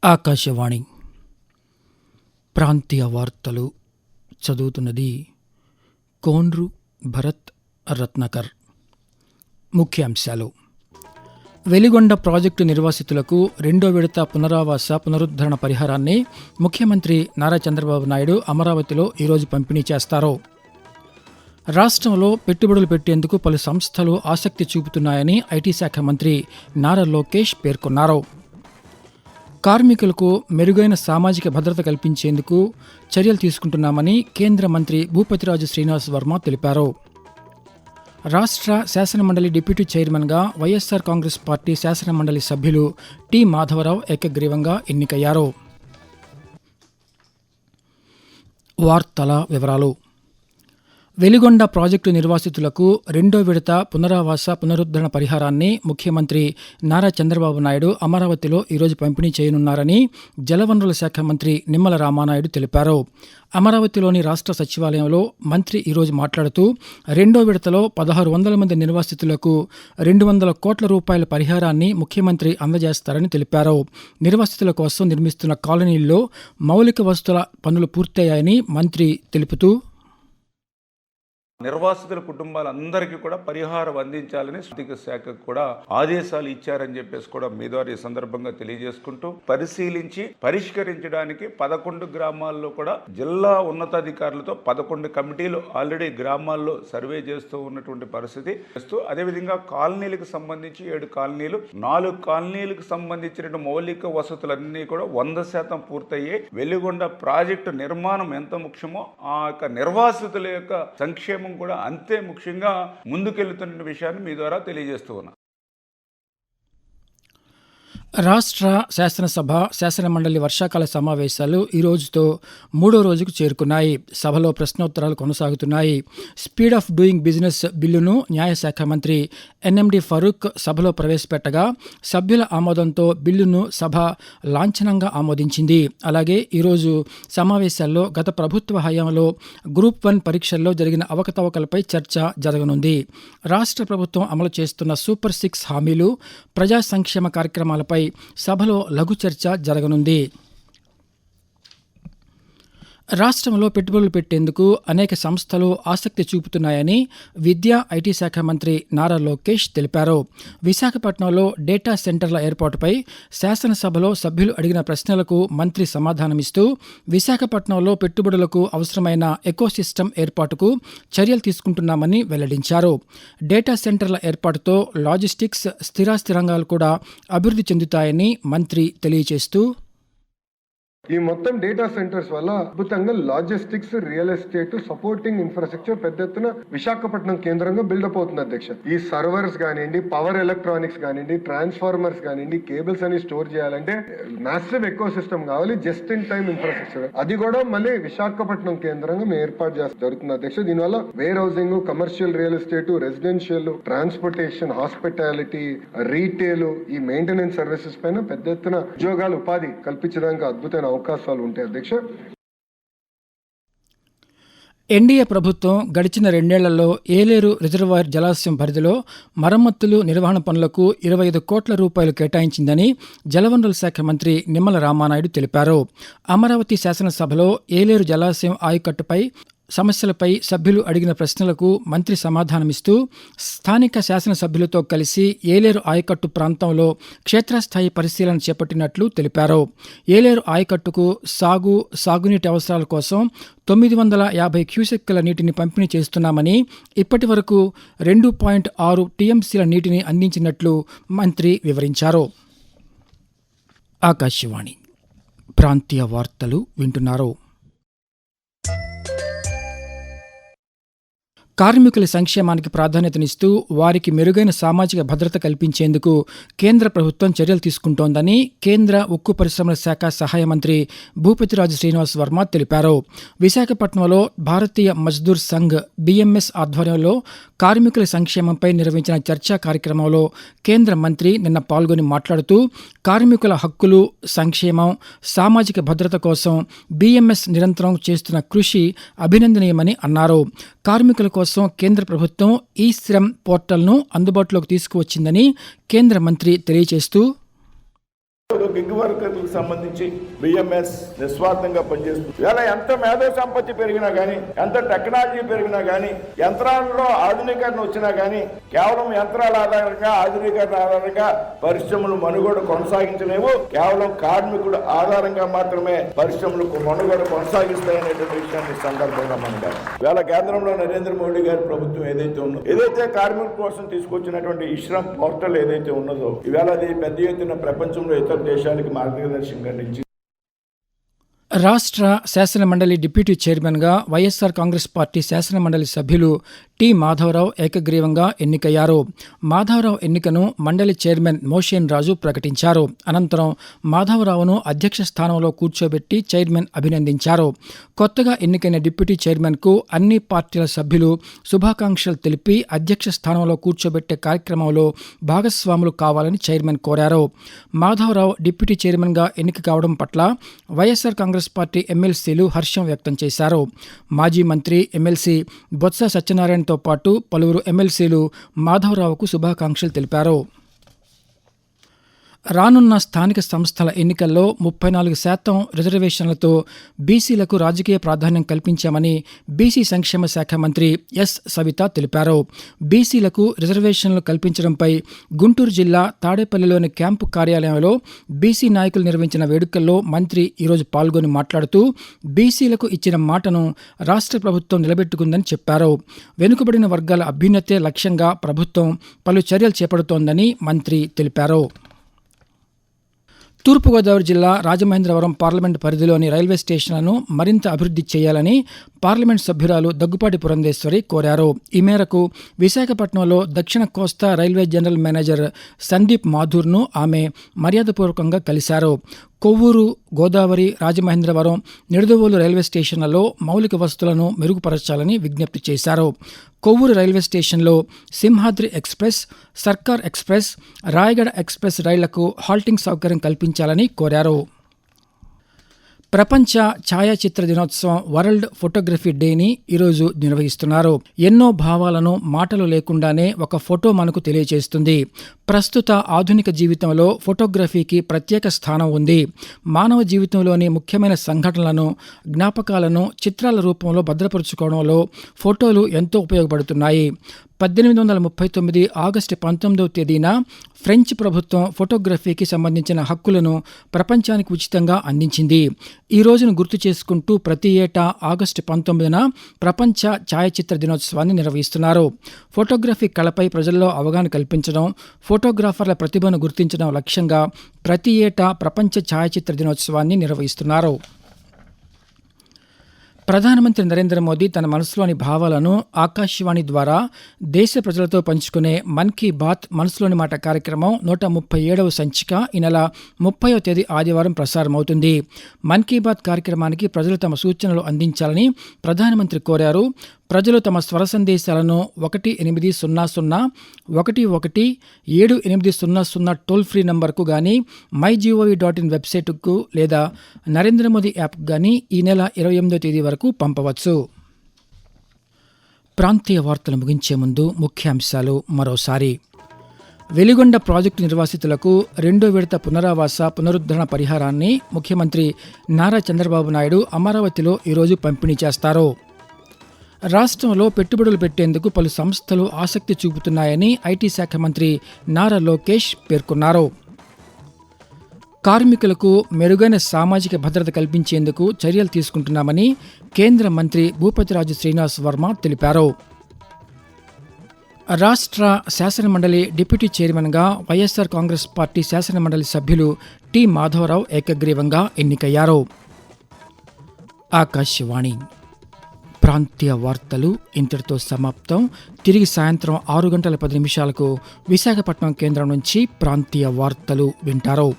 ఆకాశవాణి ప్రాంతీయ వార్తలు చదువుతున్నది కోన్రు భరత్ రత్నాకర్. ముఖ్యాంశాలు: వెలిగొండ ప్రాజెక్టు నిర్వాసితులకు రెండో విడత పునరుద్ధరణ పరిహారాన్ని ముఖ్యమంత్రి నారా చంద్రబాబు నాయుడు అమరావతిలో ఈరోజు పంపిణీ చేస్తారు. రాష్ట్రంలో పెట్టుబడులు పెట్టేందుకు పలు సంస్థలు ఆసక్తి చూపుతున్నాయని ఐటీ శాఖ మంత్రి నారా లోకేష్ పేర్కొన్నారు. కార్మికులకు మెరుగైన సామాజిక భద్రత కల్పించేందుకు చర్యలు తీసుకుంటున్నామని కేంద్ర మంత్రి భూపతిరాజు శ్రీనివాస్ వర్మ తెలిపారు. రాష్ట్ర శాసనమండలి డిప్యూటీ చైర్మన్గా వైఎస్ఆర్ కాంగ్రెస్ పార్టీ శాసనమండలి సభ్యులు టి మాధవరావు ఏకగ్రీవంగా ఎన్నికయ్యారు. వార్తల వివరాలు: వెలిగొండ ప్రాజెక్టు నిర్వాసితులకు రెండో విడత పునరుద్ధరణ పరిహారాన్ని ముఖ్యమంత్రి నారా చంద్రబాబు నాయుడు అమరావతిలో ఈరోజు పంపిణీ చేయనున్నారని జలవనరుల శాఖ మంత్రి నిమ్మల రామానాయుడు తెలిపారు. అమరావతిలోని రాష్ట్ర సచివాలయంలో మంత్రి ఈరోజు మాట్లాడుతూ రెండో విడతలో 1600 మంది నిర్వాసితులకు 200 కోట్ల రూపాయల పరిహారాన్ని ముఖ్యమంత్రి అందజేస్తారని తెలిపారు. నిర్వాసితుల కోసం నిర్మిస్తున్న కాలనీల్లో మౌలిక వసతుల పనులు పూర్తయ్యాయని మంత్రి తెలుపుతూ, నిర్వాసితుల కుటుంబాలందరికీ కూడా పరిహారం అందించాలని ఆర్థిక శాఖకు కూడా ఆదేశాలు ఇచ్చారని చెప్పేసి కూడా మీ ద్వారా ఈ సందర్భంగా తెలియజేసుకుంటూ, పరిశీలించి పరిష్కరించడానికి 11 గ్రామాల్లో కూడా జిల్లా ఉన్నతాధికారులతో 11 కమిటీలు ఆల్రెడీ గ్రామాల్లో సర్వే చేస్తూ ఉన్నటువంటి పరిస్థితి. అదేవిధంగా కాలనీలకు సంబంధించి 7 కాలనీలు, 4 కాలనీలకు సంబంధించిన మౌలిక వసతులన్నీ కూడా 100% పూర్తయ్యాయి. వెలిగొండ ప్రాజెక్టు నిర్మాణం ఎంత ముఖ్యమో ఆ యొక్క నిర్వాసితుల యొక్క సంక్షేమం కూడా అంతే ముఖ్యంగా ముందుకెళ్తున్న విషయాన్ని మీ ద్వారా తెలియజేస్తూ ఉన్నా. రాష్ట్ర శాసనసభ శాసనమండలి వర్షాకాల సమావేశాలు ఈ రోజుతో 3వ రోజుకు చేరుకున్నాయి. సభలో ప్రశ్నోత్తరాలు కొనసాగుతున్నాయి. స్పీడ్ ఆఫ్ డూయింగ్ బిజినెస్ బిల్లును న్యాయశాఖ మంత్రి ఎన్ఎండి ఫరూక్ సభలో ప్రవేశపెట్టగా సభ్యుల ఆమోదంతో బిల్లును సభ లాంఛనంగా ఆమోదించింది. అలాగే ఈరోజు సమావేశాల్లో గత ప్రభుత్వ హయాంలో గ్రూప్ 1 పరీక్షల్లో జరిగిన అవకతవకలపై చర్చ జరగనుంది. రాష్ట్ర ప్రభుత్వం అమలు చేస్తున్న సూపర్ 6 హామీలు, ప్రజా సంక్షేమ కార్యక్రమాలపై సభలో లఘు చర్చ జరగనుంది. రాష్ట్రంలో పెట్టుబడులు పెట్టేందుకు అనేక సంస్థలు ఆసక్తి చూపుతున్నాయని విద్యా ఐటీ శాఖ మంత్రి నారా లోకేష్ తెలిపారు. విశాఖపట్నంలో డేటా సెంటర్ల ఏర్పాటుపై శాసనసభలో సభ్యులు అడిగిన ప్రశ్నలకు మంత్రి సమాధానమిస్తూ, విశాఖపట్నంలో పెట్టుబడులకు అవసరమైన ఎకోసిస్టమ్ ఏర్పాటుకు చర్యలు తీసుకుంటున్నామని వెల్లడించారు. డేటా సెంటర్ల ఏర్పాటుతో లాజిస్టిక్స్, స్థిరాస్తి రంగాలు కూడా అభివృద్ధి చెందుతాయని మంత్రి తెలియజేస్తూ, ఈ మొత్తం డేటా సెంటర్స్ వల్ల అద్భుతంగా logistics, real estate, supporting infrastructure పెద్ద ఎత్తున విశాఖపట్నం కేంద్రంగా బిల్డప్ అవుతుంది అధ్యక్ష. ఈ సర్వర్స్ కానివ్వండి, పవర్ ఎలక్ట్రానిక్స్ కానివ్వండి, ట్రాన్స్ఫార్మర్స్ కానివ్వండి, కేబుల్స్ అని స్టోర్ చేయాలంటే మ్యాసివ్ ఎకో సిస్టమ్ కావాలి, జస్ట్ ఇన్ టైమ్ ఇన్ఫ్రాస్ట్రక్చర్. అది కూడా మళ్ళీ విశాఖపట్నం కేంద్రంగా మేము ఏర్పాటు చేస్తే జరుగుతుంది అధ్యక్ష. దీనివల్ల warehousing, commercial real estate, residential, transportation, hospitality, retail, ఈ మెయింటెనెన్స్ సర్వీసెస్ పైన పెద్ద ఎత్తున ఉద్యోగాలు, ఉపాధి కల్పించడానికి అద్భుతమైన అవకాశాలు ఉంటాయి అధ్యక్ష. ఎన్డీఏ ప్రభుత్వం గడిచిన 2 ఏళ్లలో ఏలేరు రిజర్వాయర్ జలాశయం పరిధిలో మరమ్మతులు, నిర్వహణ పనులకు 25 కోట్ల రూపాయలు కేటాయించిందని జలవనరుల శాఖ మంత్రి నిమ్మల రామానాయుడు తెలిపారు. అమరావతి శాసనసభలో ఏలేరు జలాశయం ఆయకట్టుపై సమస్యలపై సభ్యులు అడిగిన ప్రశ్నలకు మంత్రి సమాధానమిస్తూ, స్థానిక శాసనసభ్యులతో కలిసి ఏలేరు ఆయకట్టు ప్రాంతంలో క్షేత్రస్థాయి పరిశీలన చేపట్టినట్లు తెలిపారు. ఏలేరు ఆయకట్టుకు సాగునీటి అవసరాల కోసం 950 క్యూసెక్కుల నీటిని పంపిణీ చేస్తున్నామని, ఇప్పటి వరకు 2.6 టీఎంసీల నీటిని అందించినట్లు మంత్రి వివరించారు. ఆకాశవాణి ప్రాంతీయ వార్తలు వింటున్నారు. కార్మికుల సంక్షేమానికి ప్రాధాన్యతనిస్తూ వారికి మెరుగైన సామాజిక భద్రత కల్పించేందుకు కేంద్ర ప్రభుత్వం చర్యలు తీసుకుంటోందని కేంద్ర ఉక్కు పరిశ్రమల శాఖ సహాయ మంత్రి భూపతిరాజు శ్రీనివాస్ వర్మ తెలిపారు. విశాఖపట్నంలో భారతీయ మజ్దూర్ సంఘ్ BMS ఆధ్వర్యంలో కార్మికుల సంక్షేమంపై నిర్వహించిన చర్చా కార్యక్రమంలో కేంద్ర మంత్రి నిన్న పాల్గొని మాట్లాడుతూ, కార్మికుల హక్కులు, సంక్షేమం, సామాజిక భద్రత కోసం BMS నిరంతరం చేస్తున్న కృషి అభినందనీయమని అన్నారు. కార్మికుల కోసం కేంద్ర ప్రభుత్వం ఈ-శ్రమ్ పోర్టల్ను అందుబాటులోకి తీసుకువచ్చిందని కేంద్ర మంత్రి తెలియజేస్తూ, గిగ్ వర్కర్లకు సంబంధించి బిఎంఎస్ నిస్వార్థంగా పనిచేస్తుంది. ఇలా ఎంత మేధో సంపత్తి పెరిగినా గానీ, ఎంత టెక్నాలజీ పెరిగినా గానీ, యంత్రాలలో ఆధునీకరణ వచ్చినా గానీ, కేవలం యంత్రాల ఆధారంగా ఆధునీకరణ ఆధారంగా పరిశ్రమలు మనుగడ కొనసాగించలేవు. కేవలం కార్మికుడు ఆధారంగా మాత్రమే పరిశ్రమలు మనుగడ కొనసాగిస్తాయనేటువంటి విషయాన్ని సందర్భంగా మనగారు. ఇవాళ కేంద్రంలో నరేంద్ర మోడీ గారి ప్రభుత్వం ఏదైతే కార్మికుల కోసం తీసుకొచ్చినటువంటి ఇశ్రమ్ పోర్టల్ ఏదైతే ఉన్నదో, ఇవాళ అది పెద్ద ఎత్తున ప్రపంచంలో ఇతర దేశాలకు మార్గదర్శకంగా నిలిచి రాష్ట్ర శాసనమండలి డిప్యూటీ చైర్మన్గా వైఎస్సార్ కాంగ్రెస్ పార్టీ శాసనమండలి సభ్యులు టి మాధవరావు ఏకగ్రీవంగా ఎన్నికయ్యారు. మాధవరావు ఎన్నికను మండలి చైర్మన్ మోషేన్ రాజు ప్రకటించారు. అనంతరం మాధవరావును అధ్యక్ష స్థానంలో కూర్చోబెట్టి చైర్మన్ అభినందించారు. కొత్తగా ఎన్నికైన డిప్యూటీ చైర్మన్కు అన్ని పార్టీల సభ్యులు శుభాకాంక్షలు తెలిపి అధ్యక్ష స్థానంలో కూర్చోబెట్టే కార్యక్రమంలో భాగస్వాములు కావాలని చైర్మన్ కోరారు. మాధవరావు డిప్యూటీ చైర్మన్గా ఎన్నిక కావడం పట్ల వైఎస్సార్ కాంగ్రెస్ పార్టీ ఎమ్మెల్సీలు హర్షం వ్యక్తం చేశారు. మాజీ మంత్రి ఎమ్మెల్సీ బొత్స సత్యనారాయణతో పాటు పలువురు ఎమ్మెల్సీలు మాధవరావుకు శుభాకాంక్షలు తెలిపారు. రానున్న స్థానిక సంస్థల ఎన్నికల్లో 34% రిజర్వేషన్లతో బీసీలకు రాజకీయ ప్రాధాన్యం కల్పించామని బీసీ సంక్షేమ శాఖ మంత్రి ఎస్ సవిత తెలిపారు. బీసీలకు రిజర్వేషన్లు కల్పించడంపై గుంటూరు జిల్లా తాడేపల్లిలోని క్యాంపు కార్యాలయంలో బీసీ నాయకులు నిర్వహించిన వేడుకల్లో మంత్రి ఈరోజు పాల్గొని మాట్లాడుతూ బీసీలకు ఇచ్చిన మాటను రాష్ట్ర ప్రభుత్వం నిలబెట్టుకుందని చెప్పారు. వెనుకబడిన వర్గాల అభ్యున్నతే లక్ష్యంగా ప్రభుత్వం పలు చర్యలు చేపడుతోందని మంత్రి తెలిపారు. తూర్పుగోదావరి జిల్లా రాజమహేంద్రవరం పార్లమెంటు పరిధిలోని రైల్వే స్టేషన్లను మరింత అభివృద్ధి చేయాలని పార్లమెంటు సభ్యురాలు దగ్గుపాటి పురంధేశ్వరి కోరారు. ఈ మేరకు విశాఖపట్నంలో దక్షిణ కోస్తా రైల్వే జనరల్ మేనేజర్ సందీప్ మాథూర్ను ఆమె మర్యాదపూర్వకంగా కలిశారు. కొవ్వూరు, గోదావరి, రాజమహేంద్రవరం, నిడదవోలు రైల్వే స్టేషన్లలో మౌలిక వసతులను మెరుగుపరచాలని విజ్ఞప్తి చేశారు. కొవ్వూరు రైల్వే స్టేషన్లో సింహాద్రి ఎక్స్ప్రెస్, సర్కార్ ఎక్స్ప్రెస్, రాయగడ ఎక్స్ప్రెస్ రైళ్లకు హాల్టింగ్ సౌకర్యం కల్పించాలని కోరారు. ప్రపంచ ఛాయాచిత్ర దినోత్సవం వరల్డ్ ఫోటోగ్రఫీ డేని ఈరోజు నిర్వహిస్తున్నారు. ఎన్నో భావాలను మాటలు లేకుండానే ఒక ఫోటో మనకు తెలియజేస్తుంది. ప్రస్తుత ఆధునిక జీవితంలో ఫోటోగ్రఫీకి ప్రత్యేక స్థానం ఉంది. మానవ జీవితంలోని ముఖ్యమైన సంఘటనలను, జ్ఞాపకాలను చిత్రాల రూపంలో భద్రపరుచుకోవడంలో ఫోటోలు ఎంతో ఉపయోగపడుతున్నాయి. 1839 ఆగస్టు 19వ తేదీన ఫ్రెంచ్ ప్రభుత్వం ఫోటోగ్రఫీకి సంబంధించిన హక్కులను ప్రపంచానికి ఉచితంగా అందించింది. ఈ రోజును గుర్తు చేసుకుంటూ ప్రతి ఏటా ఆగస్టు 19న ప్రపంచ ఛాయాచిత్ర దినోత్సవాన్ని నిర్వహిస్తున్నారు. ఫోటోగ్రఫీ కళపై ప్రజల్లో అవగాహన కల్పించడం, ఫోటోగ్రాఫర్ల ప్రతిభను గుర్తించడం లక్ష్యంగా ప్రతి ఏటా ప్రపంచ ఛాయాచిత్ర దినోత్సవాన్ని నిర్వహిస్తున్నారు. ప్రధానమంత్రి నరేంద్ర మోదీ తన మనసులోని భావాలను ఆకాశవాణి ద్వారా దేశ ప్రజలతో పంచుకునే మన్ కీ బాత్ మనసులోని మాట కార్యక్రమం 137వ సంచిక ఈ నెల 30వ తేదీ ఆదివారం ప్రసారమవుతుంది. మన్ కీ బాత్ కార్యక్రమానికి ప్రజలు తమ సూచనలు అందించాలని ప్రధానమంత్రి కోరారు. ప్రజలు తమ స్వర సందేశాలను 1-800-11-7800 టోల్ ఫ్రీ నంబర్కు గానీ, mygov.in వెబ్సైట్కు లేదా నరేంద్ర మోదీ యాప్కు గానీ ఈ నెల 28వ తేదీ వరకు పంపవచ్చు. ప్రాంతీయ వార్తలు ముగించే ముందు ముఖ్యాంశాలు మరోసారి. వెలిగొండ ప్రాజెక్టు నిర్వాసితులకు 2వ విడత పునరావాస పునరుద్ధరణ పరిహారాన్ని ముఖ్యమంత్రి నారా చంద్రబాబు నాయుడు అమరావతిలో ఈరోజు పంపిణీ చేస్తారు. రాష్ట్రంలో పెట్టుబడులు పెట్టేందుకు పలు సంస్థలు ఆసక్తి చూపుతున్నాయని ఐటీ శాఖ మంత్రి నారా లోకేష్ పేర్కొన్నారు. కార్మికులకు మెరుగైన సామాజిక భద్రత కల్పించేందుకు చర్యలు తీసుకుంటున్నామని కేంద్ర మంత్రి భూపతిరాజు శ్రీనివాస్ వర్మ తెలిపారు. రాష్ట్ర శాసనమండలి డిప్యూటీ చైర్మన్గా వైఎస్సార్ కాంగ్రెస్ పార్టీ శాసనమండలి సభ్యులు టి మాధవరావు ఏకగ్రీవంగా ఎన్నికయ్యారు. ఆకాశవాణి ప్రాంతీయ వార్తలు ఇంతటితో సమాప్తం. తిరిగి సాయంత్రం 6 గంటల 10 నిమిషాలకు విశాఖపట్నం కేంద్రం నుంచి ప్రాంతీయ వార్తలు వింటారు.